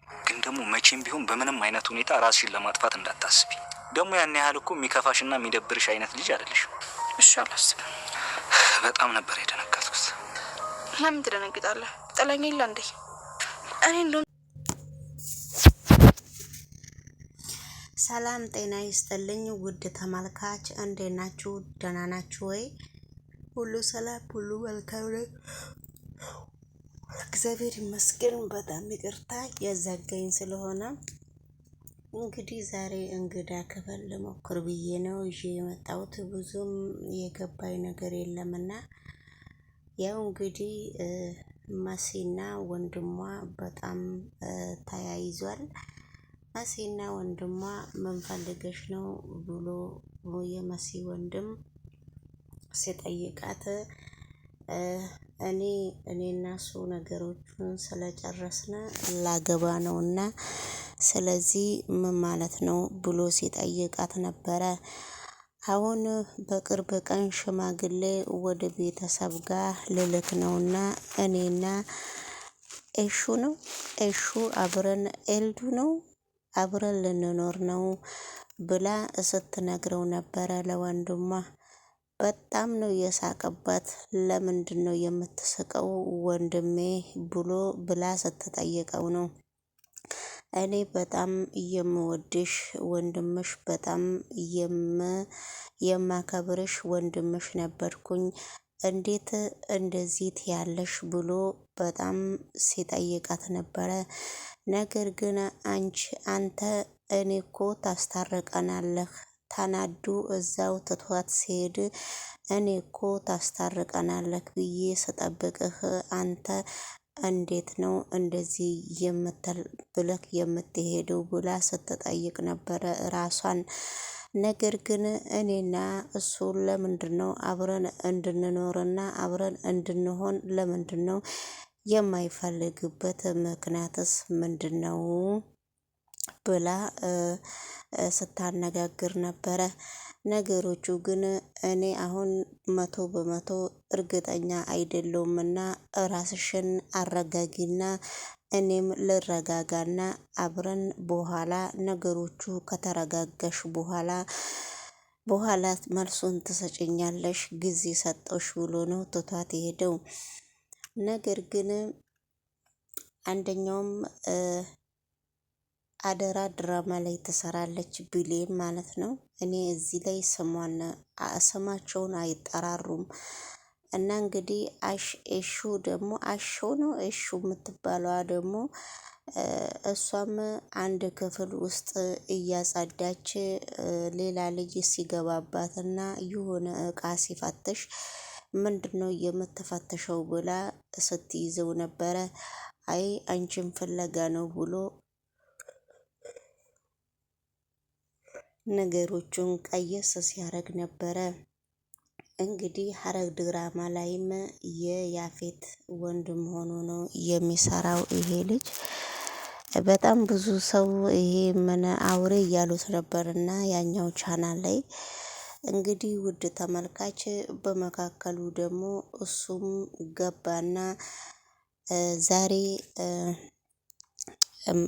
ግን ደግሞ መቼም ቢሆን በምንም አይነት ሁኔታ ራስሽን ለማጥፋት እንዳታስቢ። ደግሞ ያን ያህል እኮ የሚከፋሽና የሚደብርሽ አይነት ልጅ አይደለሽ። እሺ አላስብም። በጣም ነበር የደነገጥኩት። ለምን ትደነግጣለህ? ጥለኝ የለ እንዴ? እኔ እንደውም ሰላም ጤና ይስጥልኝ ውድ ተመልካች፣ እንዴት ናችሁ? ደህና ናችሁ ወይ? ሁሉ ሰላም፣ ሁሉ መልካም ነው። እግዚአብሔር ይመስገን። በጣም ይቅርታ የዘገኝ ስለሆነ እንግዲህ ዛሬ እንግዳ ክፍል ልሞክር ብዬ ነው ይዤ የመጣሁት። ብዙም የገባኝ ነገር የለምና ያው እንግዲህ መሲና ወንድሟ በጣም ተያይዟል። መሲና ወንድሟ ምን ፈልገሽ ነው ብሎ የመሲ ወንድም ሲጠይቃት እኔና እሱ ነገሮቹን ስለጨረስን ላገባ ነውና ስለዚህ ምን ማለት ነው ብሎ ሲጠይቃት ነበረ። አሁን በቅርብ ቀን ሽማግሌ ወደ ቤተሰብ ጋር ልልክ ነውና እኔና ኤሹ አብረን ኤልዱ ነው አብረን ልንኖር ነው ብላ ስትነግረው ነበረ ለወንድሟ። በጣም ነው የሳቀባት። ለምንድን ነው የምትስቀው ወንድሜ ብላ ስትጠይቀው ነው እኔ በጣም የምወድሽ ወንድምሽ፣ በጣም የማከብርሽ ወንድምሽ ነበርኩኝ፣ እንዴት እንደዚህ ያለሽ ብሎ በጣም ሲጠይቃት ነበረ። ነገር ግን አንተ እኔ እኮ ታስታርቀናለህ፣ ተናዱ እዛው ትቷት ሲሄድ እኔ እኮ ታስታርቀናለህ ብዬ ስጠብቅህ አንተ እንዴት ነው እንደዚህ ብለህ የምትሄደው ብላ ስትጠይቅ ነበረ ራሷን። ነገር ግን እኔና እሱ ለምንድነው አብረን እንድንኖርና አብረን እንድንሆን ለምንድነው የማይፈልግበት ምክንያትስ ምንድነው ብላ ስታነጋግር ነበረ። ነገሮቹ ግን እኔ አሁን 100% እርግጠኛ አይደለሁምና ራስሽን አረጋጊና እኔም ልረጋጋና አብረን በኋላ ነገሮቹ ከተረጋጋሽ በኋላ መልሱን ትሰጭኛለሽ፣ ጊዜ ሰጠሽ ብሎ ነው ትቷት የሄደው። ነገር ግን አንደኛውም አደራ ድራማ ላይ ትሰራለች ብሌን ማለት ነው። እኔ እዚህ ላይ ስማቸውን አይጠራሩም እና እንግዲህ ኤሹ ደግሞ ኤሹ የምትባለዋ ደግሞ እሷም አንድ ክፍል ውስጥ እያጸዳች ሌላ ልጅ ሲገባባትና የሆነ እቃ ሲፈትሽ ምንድነው የምትፈትሸው ብላ ስትይዘው ነበረ። አይ አንቺን ፍለጋ ነው ብሎ ነገሮቹን ቀየስ ሲያደርግ ነበረ። እንግዲህ ሐረግ ድራማ ላይም የያፌት ወንድም ሆኖ ነው የሚሰራው ይሄ ልጅ። በጣም ብዙ ሰው ይሄ ምን አውሬ እያሉት ነበርና ያኛው ቻናል ላይ እንግዲህ ውድ ተመልካች በመካከሉ ደግሞ እሱም ገባና ዛሬ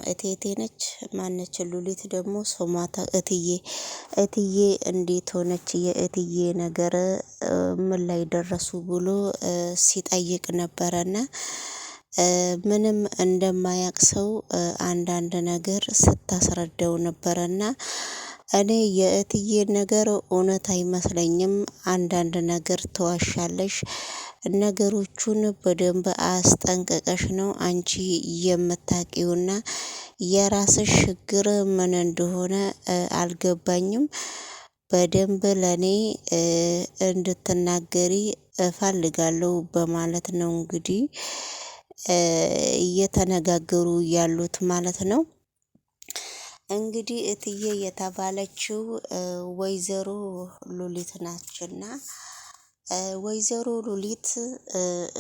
እቴቴ ነች ማነች ሉሊት ደግሞ ሶማታ እትዬ እንዴት ሆነች የእትዬ ነገር ምን ላይ ደረሱ ብሎ ሲጠይቅ ነበረና ምንም እንደማያቅ ሰው አንዳንድ ነገር ስታስረዳው ነበረና እኔ የእትዬ ነገር እውነት አይመስለኝም፣ አንዳንድ ነገር ተዋሻለሽ፣ ነገሮቹን በደንብ አስጠንቅቀሽ ነው አንቺ የምታቂውና የራስሽ ችግር ምን እንደሆነ አልገባኝም። በደንብ ለኔ እንድትናገሪ እፈልጋለሁ በማለት ነው እንግዲህ እየተነጋገሩ ያሉት ማለት ነው። እንግዲህ እትዬ የተባለችው ወይዘሮ ሉሊት ናችና ወይዘሮ ሉሊት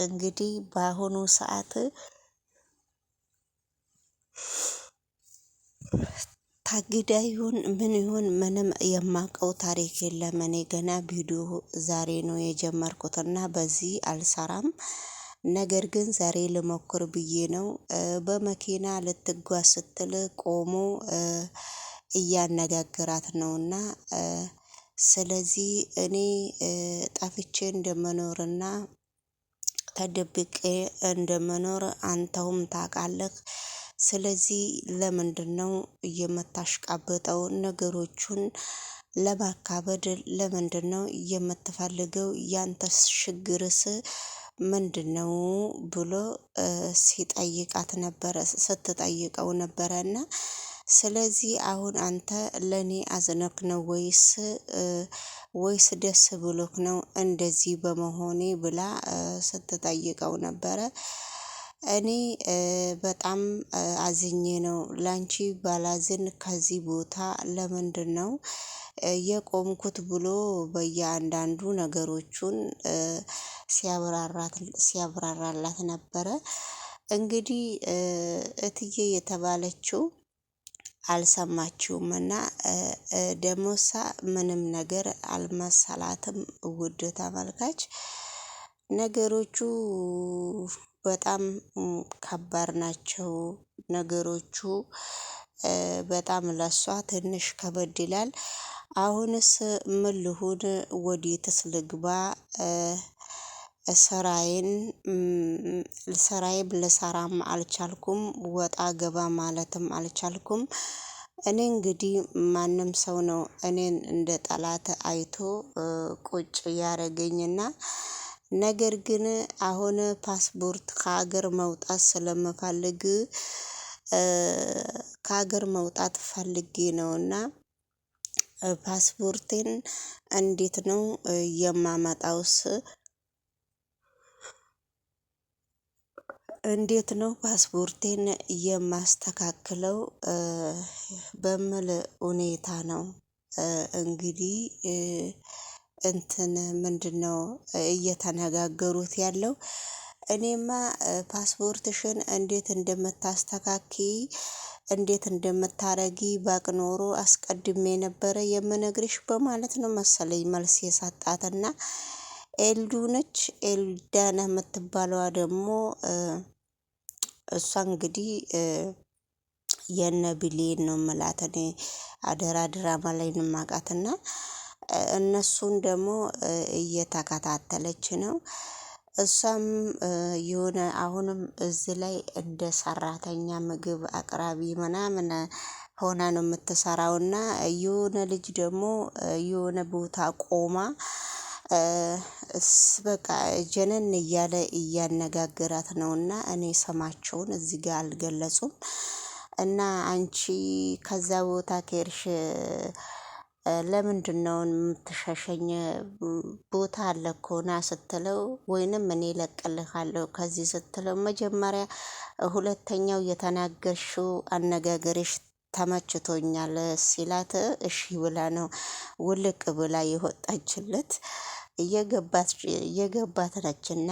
እንግዲህ በአሁኑ ሰዓት ታግዳ ይሁን ምን ይሁን ምንም የማውቀው ታሪክ የለም። እኔ ገና ቪዲዮ ዛሬ ነው የጀመርኩትና በዚህ አልሰራም። ነገር ግን ዛሬ ልሞክር ብዬ ነው። በመኪና ልትጓዝ ስትል ቆሞ እያነጋገራት ነውና ስለዚህ እኔ ጠፍቼ እንደምኖርና ተደብቄ እንደምኖር አንተውም ታውቃለህ። ስለዚህ ለምንድነው የምታሽቃብጠው? ነገሮቹን ለማካበድ ለምንድነው የምትፈልገው? ያንተስ ችግርስ ምንድነው? ብሎ ሲጠይቃት ነበረ ስትጠይቀው ነበረና ስለዚህ አሁን አንተ ለኔ አዝነክ ነው ወይስ ደስ ብሎክ ነው እንደዚህ በመሆኔ ብላ ስትጠይቀው ነበረ። እኔ በጣም አዝኜ ነው ላንቺ ባላዝን ከዚህ ቦታ ለምንድነው የቆምኩት ብሎ በየአንዳንዱ ነገሮቹን ሲያብራራላት ነበረ። እንግዲህ እትዬ የተባለችው አልሰማችውምና ደሞሳ ምንም ነገር አልመሰላትም። ውድ ተመልካች ነገሮቹ በጣም ከባድ ናቸው። ነገሮቹ በጣም ለሷ ትንሽ ከበድ ይላል። አሁንስ ምን ልሁን? ወዴትስ ልግባ? ስራዬን ልሰራም አልቻልኩም። ወጣ ገባ ማለትም አልቻልኩም። እኔ እንግዲህ ማንም ሰው ነው እኔን እንደ ጠላት አይቶ ቁጭ ያረገኝና ነገር ግን አሁን ፓስፖርት ከሀገር መውጣት ስለምፈልግ ከሀገር መውጣት ፈልጌ ነውና ፓስፖርቴን እንዴት ነው የማመጣውስ? እንዴት ነው ፓስፖርቴን የማስተካክለው? በምል ሁኔታ ነው እንግዲህ እንትን ምንድነው እየተነጋገሩት ያለው። እኔማ ፓስፖርትሽን እንዴት እንደምታስተካኪ እንዴት እንደምታረጊ ባቅ ኖሮ አስቀድሜ ነበረ የምነግርሽ በማለት ነው መሰለኝ መልስ የሰጣትና ኤልዱ ነች። ኤልዳና የምትባለዋ ደግሞ እሷ እንግዲህ የነ ብሌን ነው የምላት እኔ አደራ ድራማ ላይ ነው የማውቃትና እነሱን ደግሞ እየተከታተለች ነው። እሷም የሆነ አሁንም እዚህ ላይ እንደ ሰራተኛ ምግብ አቅራቢ ምናምን ሆና ነው የምትሰራውና የሆነ ልጅ ደግሞ የሆነ ቦታ ቆማ በቃ ጀነን እያለ እያነጋገራት ነውና እኔ ስማቸውን እዚህ ጋር አልገለጹም። እና አንቺ ከዛ ቦታ ከሄድሽ ለምንድነው የምትሸሸኝ? ቦታ አለ እኮ ና ስትለው ወይንም እኔ እለቅልሃለሁ ከዚህ ስትለው መጀመሪያ ሁለተኛው የተናገርሽው አነጋገርሽ ተመችቶኛል ሲላት እሺ ብላ ነው ውልቅ ብላ የወጣችለት። እየገባት ነችና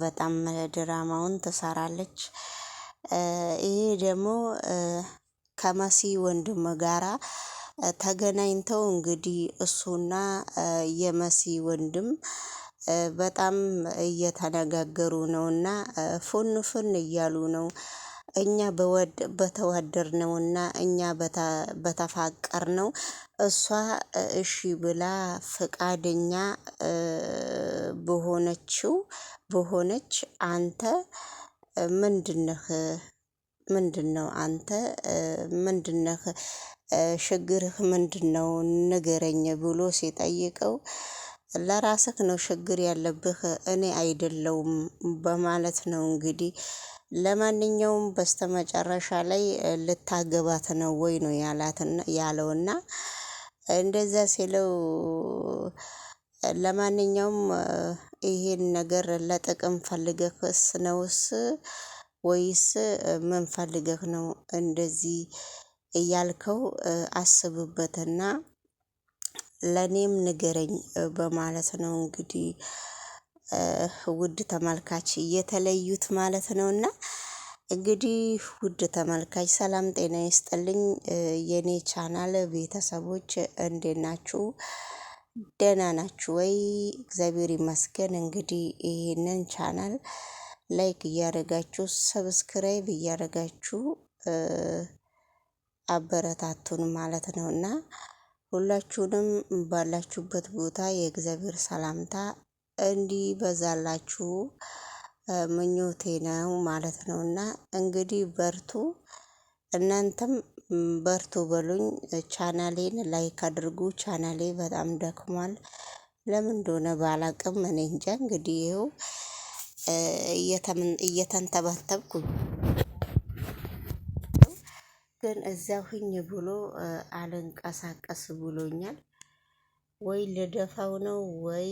በጣም ድራማውን ትሰራለች። ይሄ ደግሞ ከመሲ ወንድም ጋራ ተገናኝተው እንግዲህ እሱና የመሲ ወንድም በጣም እየተነጋገሩ ነውና ፉን ፉን እያሉ ነው። እኛ በተዋደርነውና እኛ በተፋቀርነው እሷ እሺ ብላ ፍቃደኛ በሆነች አንተ ምንድነህ? ምንድነው አንተ ምንድነህ? ችግርህ ምንድነው? ንገረኝ ብሎ ሲጠይቀው ለራስህ ነው ችግር ያለብህ እኔ አይደለሁም በማለት ነው። እንግዲህ ለማንኛውም በስተመጨረሻ ላይ ልታገባት ነው ወይ ነው ያለውና እንደዛ ሲለው ለማንኛውም ይሄን ነገር ለጥቅም ፈልገህስ ነውስ ወይስ ምን ፈልገህ ነው እንደዚህ እያልከው? አስብበትና ለኔም ንገረኝ በማለት ነው እንግዲህ ውድ ተመልካች የተለዩት ማለት ነውና። እንግዲህ ውድ ተመልካች ሰላም ጤና ይስጥልኝ የኔ ቻናል ቤተሰቦች እንዴት ናችሁ? ደህና ናችሁ ወይ? እግዚአብሔር ይመስገን። እንግዲህ ይህንን ቻናል ላይክ እያደረጋችሁ ሰብስክራይብ እያደረጋችሁ አበረታቱን ማለት ነው እና ሁላችሁንም ባላችሁበት ቦታ የእግዚአብሔር ሰላምታ እንዲበዛላችሁ ምኞቴ ነው ማለት ነው እና እንግዲህ በርቱ፣ እናንተም በርቱ በሉኝ። ቻናሌን ላይክ አድርጉ። ቻናሌ በጣም ደክሟል። ለምን እንደሆነ ባላቅም እኔ እንጃ። እንግዲህ ይኸው እየተንተባተብኩ ግን እዛው ሁኝ ብሎ አልንቀሳቀስ ብሎኛል። ወይ ልደፋው ነው ወይ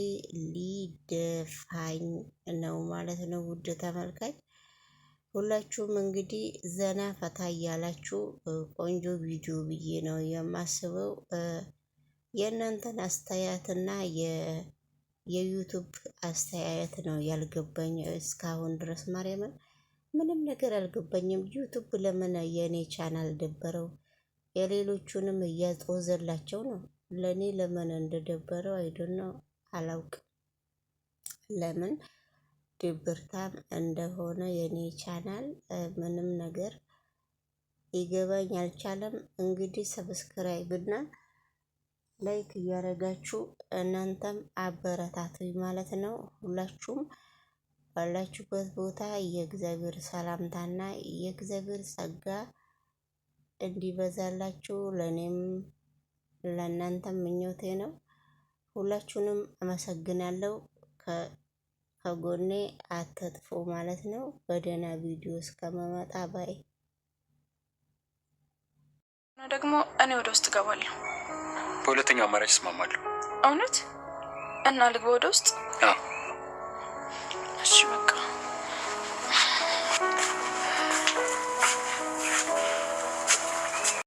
ሊደፋኝ ነው ማለት ነው። ውድ ተመልካች ሁላችሁም እንግዲህ ዘና ፈታ እያላችሁ ቆንጆ ቪዲዮ ብዬ ነው የማስበው። የእናንተን አስተያየትና የዩቱብ አስተያየት ነው ያልገባኝ እስካሁን ድረስ ማርያምን ምንም ነገር አልገባኝም። ዩቱብ ለምን የእኔ ቻናል ደበረው? የሌሎቹንም እያጦዘላቸው ነው። ለእኔ ለምን እንደደበረው አይደነው አላውቅም። ለምን ድብርታም እንደሆነ የኔ ቻናል ምንም ነገር ሊገባኝ አልቻለም። እንግዲህ ሰብስክራይብ እና ላይክ እያደረጋችሁ እናንተም አበረታቱኝ ማለት ነው። ሁላችሁም ባላችሁበት ቦታ የእግዚአብሔር ሰላምታና የእግዚአብሔር ጸጋ እንዲበዛላችሁ ለእኔም ለእናንተም ምኞቴ ነው። ሁላችሁንም አመሰግናለሁ። ከጎኔ አትጥፉ ማለት ነው። በደህና ቪዲዮ እስከመመጣ ባይ ደግሞ እኔ ወደ ውስጥ እገባለሁ። በሁለተኛው አማራጭ እስማማለሁ። እውነት እና ልግባ ወደ ውስጥ? አዎ